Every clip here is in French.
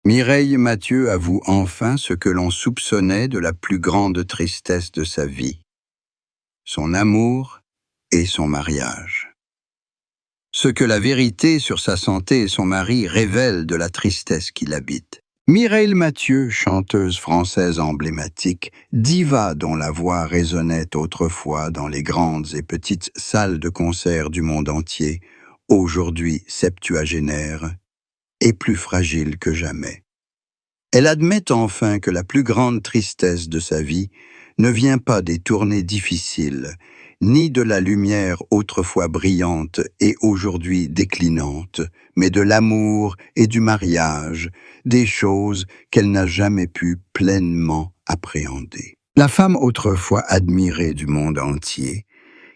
Mireille Mathieu avoue enfin ce que l'on soupçonnait de la plus grande tristesse de sa vie, son amour et son mariage. Ce que la vérité sur sa santé et son mari révèle de la tristesse qui l'habite. Mireille Mathieu, chanteuse française emblématique, diva dont la voix résonnait autrefois dans les grandes et petites salles de concert du monde entier, aujourd'hui septuagénaire, est plus fragile que jamais. Elle admet enfin que la plus grande tristesse de sa vie ne vient pas des tournées difficiles, ni de la lumière autrefois brillante et aujourd'hui déclinante, mais de l'amour et du mariage, des choses qu'elle n'a jamais pu pleinement appréhender. La femme autrefois admirée du monde entier,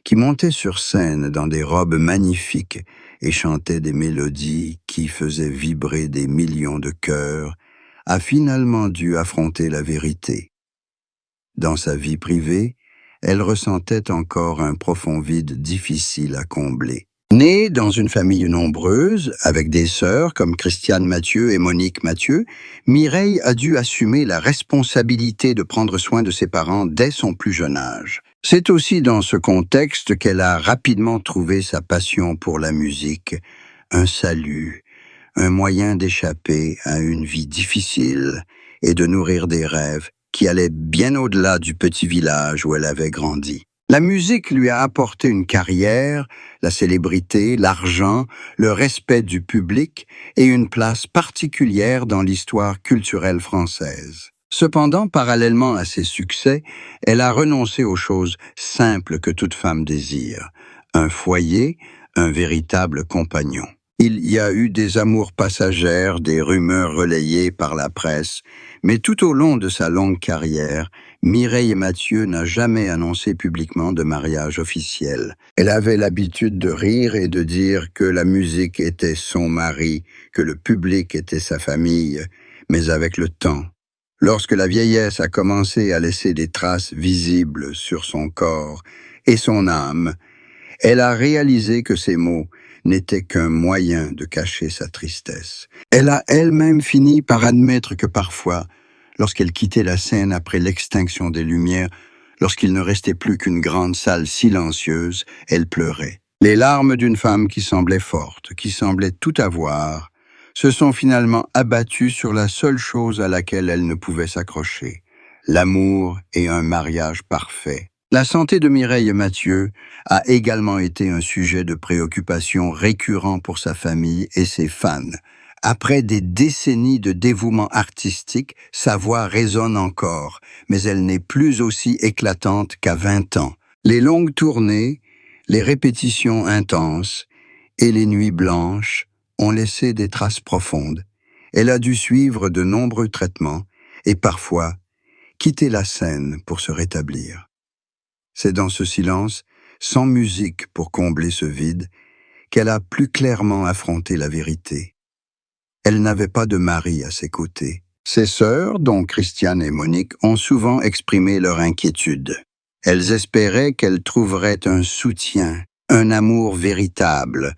qui montait sur scène dans des robes magnifiques et chantait des mélodies qui faisaient vibrer des millions de cœurs, a finalement dû affronter la vérité. Dans sa vie privée, elle ressentait encore un profond vide difficile à combler. Née dans une famille nombreuse, avec des sœurs comme Christiane Mathieu et Monique Mathieu, Mireille a dû assumer la responsabilité de prendre soin de ses parents dès son plus jeune âge. C'est aussi dans ce contexte qu'elle a rapidement trouvé sa passion pour la musique, un salut, un moyen d'échapper à une vie difficile et de nourrir des rêves qui allaient bien au-delà du petit village où elle avait grandi. La musique lui a apporté une carrière, la célébrité, l'argent, le respect du public et une place particulière dans l'histoire culturelle française. Cependant, parallèlement à ses succès, elle a renoncé aux choses simples que toute femme désire, un foyer, un véritable compagnon. Il y a eu des amours passagères, des rumeurs relayées par la presse, mais tout au long de sa longue carrière, Mireille Mathieu n'a jamais annoncé publiquement de mariage officiel. Elle avait l'habitude de rire et de dire que la musique était son mari, que le public était sa famille, mais avec le temps, lorsque la vieillesse a commencé à laisser des traces visibles sur son corps et son âme, elle a réalisé que ces mots n'était qu'un moyen de cacher sa tristesse. Elle a elle-même fini par admettre que parfois, lorsqu'elle quittait la scène après l'extinction des lumières, lorsqu'il ne restait plus qu'une grande salle silencieuse, elle pleurait. Les larmes d'une femme qui semblait forte, qui semblait tout avoir, se sont finalement abattues sur la seule chose à laquelle elle ne pouvait s'accrocher, l'amour et un mariage parfait. La santé de Mireille Mathieu a également été un sujet de préoccupation récurrent pour sa famille et ses fans. Après des décennies de dévouement artistique, sa voix résonne encore, mais elle n'est plus aussi éclatante qu'à 20 ans. Les longues tournées, les répétitions intenses et les nuits blanches ont laissé des traces profondes. Elle a dû suivre de nombreux traitements et parfois quitter la scène pour se rétablir. C'est dans ce silence, sans musique pour combler ce vide, qu'elle a plus clairement affronté la vérité. Elle n'avait pas de mari à ses côtés. Ses sœurs, dont Christiane et Monique, ont souvent exprimé leur inquiétude. Elles espéraient qu'elle trouverait un soutien, un amour véritable,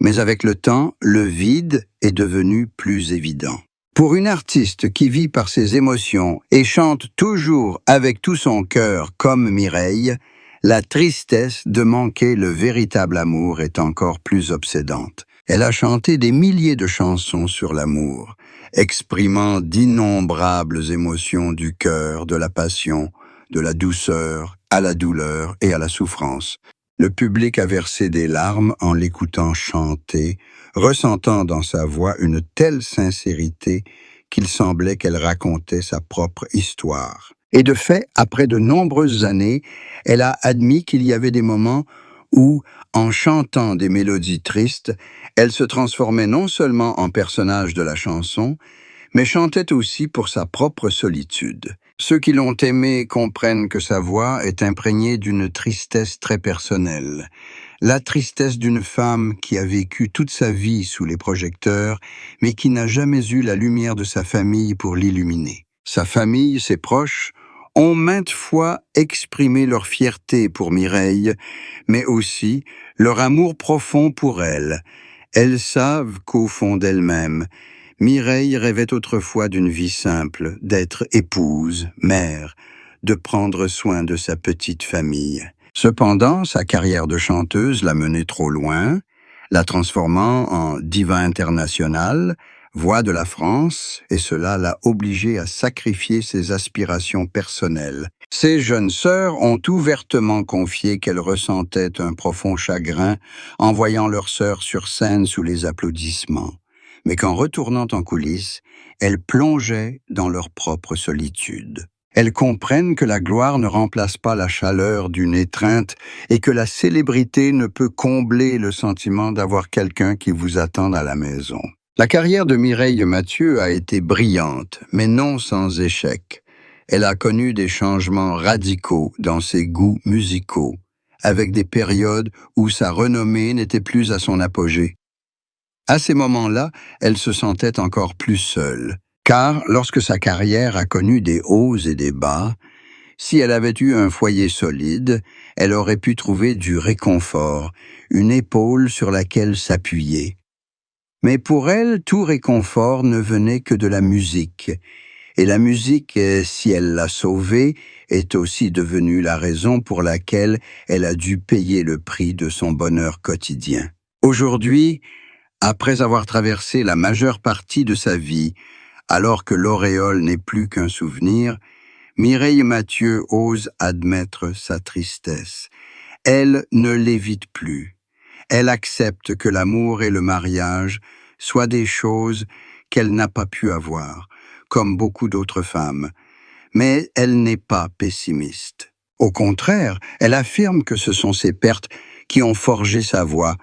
mais avec le temps, le vide est devenu plus évident. Pour une artiste qui vit par ses émotions et chante toujours avec tout son cœur comme Mireille, la tristesse de manquer le véritable amour est encore plus obsédante. Elle a chanté des milliers de chansons sur l'amour, exprimant d'innombrables émotions du cœur, de la passion, de la douceur, à la douleur et à la souffrance. Le public a versé des larmes en l'écoutant chanter, ressentant dans sa voix une telle sincérité qu'il semblait qu'elle racontait sa propre histoire. Et de fait, après de nombreuses années, elle a admis qu'il y avait des moments où, en chantant des mélodies tristes, elle se transformait non seulement en personnage de la chanson, mais chantait aussi pour sa propre solitude. Ceux qui l'ont aimée comprennent que sa voix est imprégnée d'une tristesse très personnelle. La tristesse d'une femme qui a vécu toute sa vie sous les projecteurs, mais qui n'a jamais eu la lumière de sa famille pour l'illuminer. Sa famille, ses proches, ont maintes fois exprimé leur fierté pour Mireille, mais aussi leur amour profond pour elle. Elles savent qu'au fond d'elles-mêmes, Mireille rêvait autrefois d'une vie simple, d'être épouse, mère, de prendre soin de sa petite famille. Cependant, sa carrière de chanteuse l'a menée trop loin, la transformant en diva internationale, voix de la France, et cela l'a obligée à sacrifier ses aspirations personnelles. Ses jeunes sœurs ont ouvertement confié qu'elles ressentaient un profond chagrin en voyant leur sœur sur scène sous les applaudissements, mais qu'en retournant en coulisses, elles plongeaient dans leur propre solitude. Elles comprennent que la gloire ne remplace pas la chaleur d'une étreinte et que la célébrité ne peut combler le sentiment d'avoir quelqu'un qui vous attend à la maison. La carrière de Mireille Mathieu a été brillante, mais non sans échec. Elle a connu des changements radicaux dans ses goûts musicaux, avec des périodes où sa renommée n'était plus à son apogée. À ces moments-là, elle se sentait encore plus seule, car lorsque sa carrière a connu des hauts et des bas, si elle avait eu un foyer solide, elle aurait pu trouver du réconfort, une épaule sur laquelle s'appuyer. Mais pour elle, tout réconfort ne venait que de la musique. Et la musique, si elle l'a sauvée, est aussi devenue la raison pour laquelle elle a dû payer le prix de son bonheur quotidien. Aujourd'hui, après avoir traversé la majeure partie de sa vie, alors que l'auréole n'est plus qu'un souvenir, Mireille Mathieu ose admettre sa tristesse. Elle ne l'évite plus. Elle accepte que l'amour et le mariage soient des choses qu'elle n'a pas pu avoir, comme beaucoup d'autres femmes. Mais elle n'est pas pessimiste. Au contraire, elle affirme que ce sont ces pertes qui ont forgé sa voix,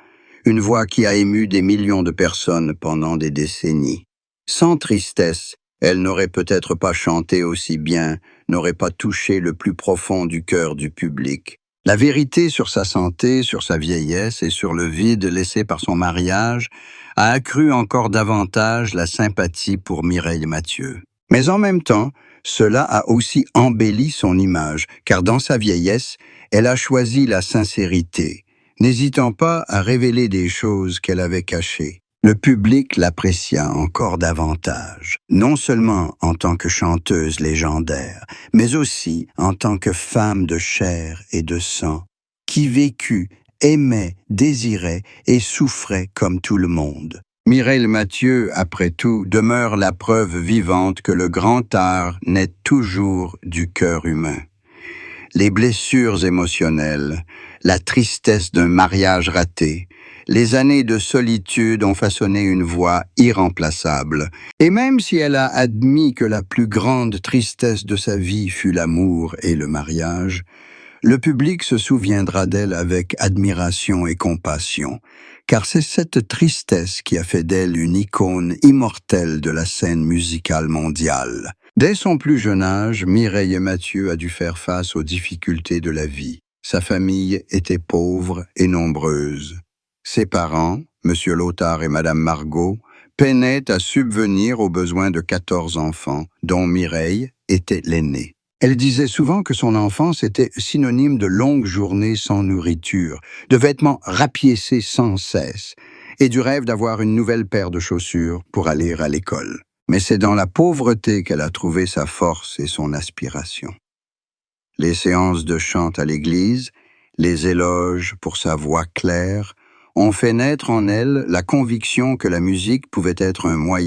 une voix qui a ému des millions de personnes pendant des décennies. Sans tristesse, elle n'aurait peut-être pas chanté aussi bien, n'aurait pas touché le plus profond du cœur du public. La vérité sur sa santé, sur sa vieillesse et sur le vide laissé par son mariage a accru encore davantage la sympathie pour Mireille Mathieu. Mais en même temps, cela a aussi embelli son image, car dans sa vieillesse, elle a choisi la sincérité, n'hésitant pas à révéler des choses qu'elle avait cachées. Le public l'apprécia encore davantage, non seulement en tant que chanteuse légendaire, mais aussi en tant que femme de chair et de sang, qui vécut, aimait, désirait et souffrait comme tout le monde. Mireille Mathieu, après tout, demeure la preuve vivante que le grand art naît toujours du cœur humain. Les blessures émotionnelles, la tristesse d'un mariage raté, les années de solitude ont façonné une voix irremplaçable. Et même si elle a admis que la plus grande tristesse de sa vie fut l'amour et le mariage, le public se souviendra d'elle avec admiration et compassion, car c'est cette tristesse qui a fait d'elle une icône immortelle de la scène musicale mondiale. Dès son plus jeune âge, Mireille Mathieu a dû faire face aux difficultés de la vie. Sa famille était pauvre et nombreuse. Ses parents, M. Lothar et Mme Margot, peinaient à subvenir aux besoins de 14 enfants, dont Mireille était l'aînée. Elle disait souvent que son enfance était synonyme de longues journées sans nourriture, de vêtements rapiécés sans cesse, et du rêve d'avoir une nouvelle paire de chaussures pour aller à l'école. Mais c'est dans la pauvreté qu'elle a trouvé sa force et son aspiration. Les séances de chant à l'église, les éloges pour sa voix claire, ont fait naître en elle la conviction que la musique pouvait être un moyen